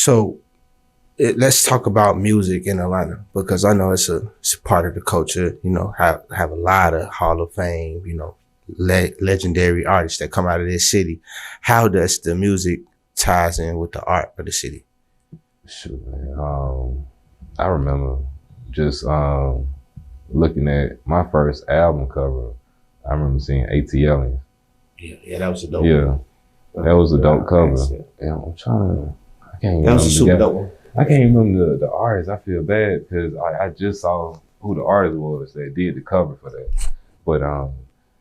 So let's talk about music in Atlanta because I know it's a part of the culture. You know, have a lot of Hall of Fame, you know, legendary artists that come out of this city. How does the music ties in with the art of the city? Shoot, man. I remember just looking at my first album cover. I remember seeing ATL. Yeah, that was a dope. Yeah, that was a dope cover. Yeah. And I'm trying to. I can't even That was a super remember dope one. I can't even remember the artist. I feel bad because I just saw who the artist was that did the cover for that. But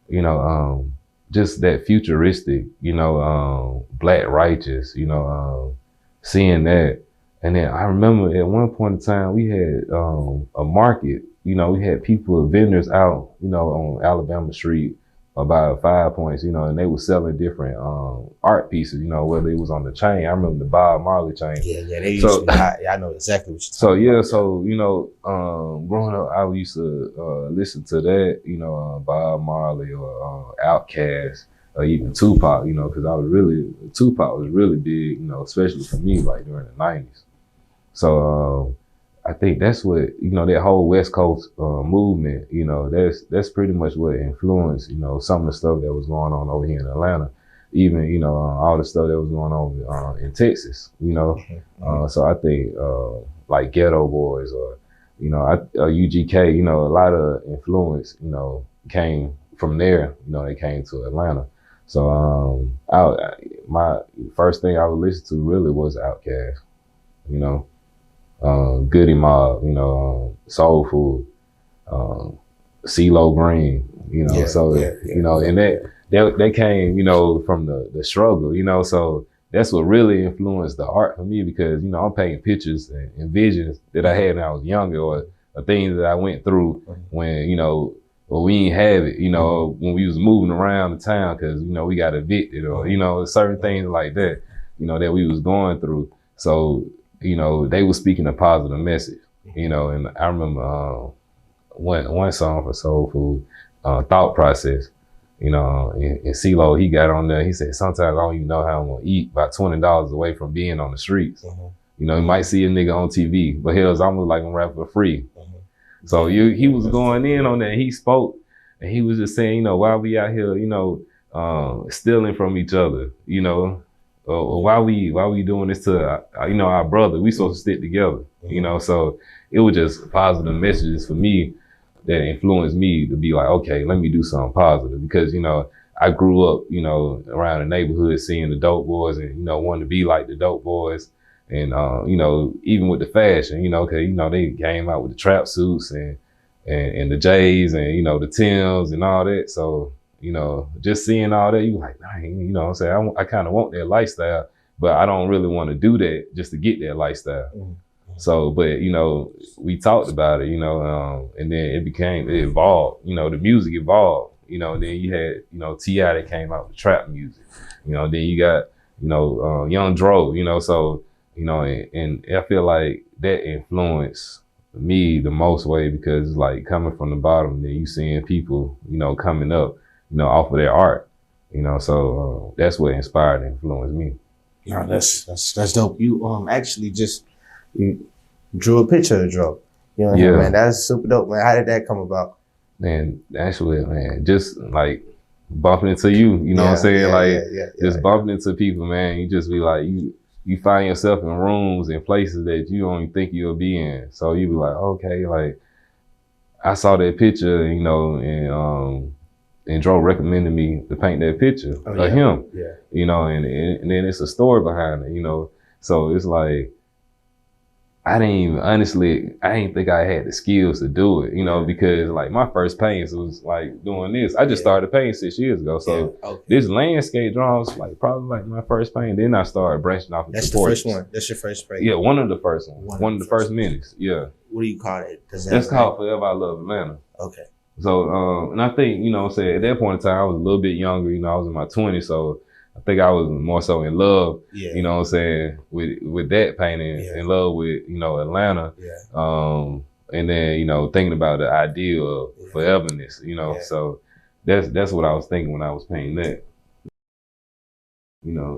you know, just that futuristic, you know, Black Righteous, you know, seeing that. And then I remember at one point in time we had a market. You know, we had people, vendors out, you know, on Alabama Street about 5 points, you know, and they were selling different art pieces, you know, whether it was on the chain. I remember the Bob Marley chain. Yeah, they used to. I know exactly what you're So talking about. so you know, growing up, I used to listen to that, you know, Bob Marley or Outkast or even Tupac, you know, because Tupac was really big, you know, especially for me, like during the '90s. So I think that's what, you know, that whole West Coast movement, you know, that's pretty much what influenced, you know, some of the stuff that was going on over here in Atlanta, even, you know, all the stuff that was going on in Texas, you know. So I think like Ghetto Boys or, you know, UGK, you know, a lot of influence, you know, came from there, you know, they came to Atlanta. So my first thing I would listen to really was Outkast, you know. Goody Mob, you know, Soul Food, CeeLo Green, you know, you know, and that came, you know, from the struggle, you know, so that's what really influenced the art for me because, you know, I'm painting pictures and visions that I had when I was younger or things that I went through when, you know, well, we didn't have it, you know, when we was moving around the town because, you know, we got evicted or, you know, certain things like that, you know, that we was going through. So, you know, they were speaking a positive message, you know, and I remember one song for Soul Food, Thought Process, you know, and CeeLo, he got on there, he said, sometimes I don't even know how I'm gonna eat about $20 away from being on the streets. You know, you might see a nigga on TV, but hell's almost like I'm rapping for free. So he was going in on that, he spoke, and he was just saying, you know, why we out here, you know, stealing from each other, you know, why we doing this to you know, our brother? We supposed to stick together, you know. So it was just positive messages for me that influenced me to be like, okay, let me do something positive because, you know, I grew up, you know, around the neighborhood seeing the dope boys and, you know, wanting to be like the dope boys and you know, even with the fashion, you know, cause you know they came out with the trap suits and the J's and, you know, the Timbs and all that. So, you know, just seeing all that, you like, dang, you know what I'm saying? I kind of want that lifestyle, but I don't really want to do that just to get that lifestyle. So, but, you know, we talked about it, you know, and then it evolved, you know, the music evolved, you know, and then you had, you know, T.I. that came out with trap music, you know, then you got, you know, Young Dro, you know, so, you know, and I feel like that influenced me the most way because it's like coming from the bottom, then you seeing people, you know, coming up, you know, off of their art, you know, so that's what inspired and influenced me. No, that's dope. You actually just you drew a picture of Dro. You know, Yeah, man, that's super dope, man. How did that come about? Man, actually, man, just like bumping into you, you know what I'm saying? Just bumping into people, man. You just be like, you find yourself in rooms and places that you don't even think you'll be in. So you be like, okay, like I saw that picture, you know, and Dro recommended me to paint that picture of him, you know, and then it's a story behind it, you know. So it's like, I didn't think I had the skills to do it, you know, because like my first paints was like doing this. I just started painting 6 years ago. So this landscape drawings, like probably like my first paint. Then I started branching off into That's the first one. That's your first paint? Yeah, one of the first ones. One of the first minis, yeah. What do you call it? That's called Forever I Love Atlanta. Okay. So, and I think, you know what I'm saying, at that point in time, I was a little bit younger, you know, I was in my 20s. So I think I was more so in love, you know what I'm saying, with that painting, in love with, you know, Atlanta. And then, you know, thinking about the idea of foreverness, you know. So that's what I was thinking when I was painting that, you know.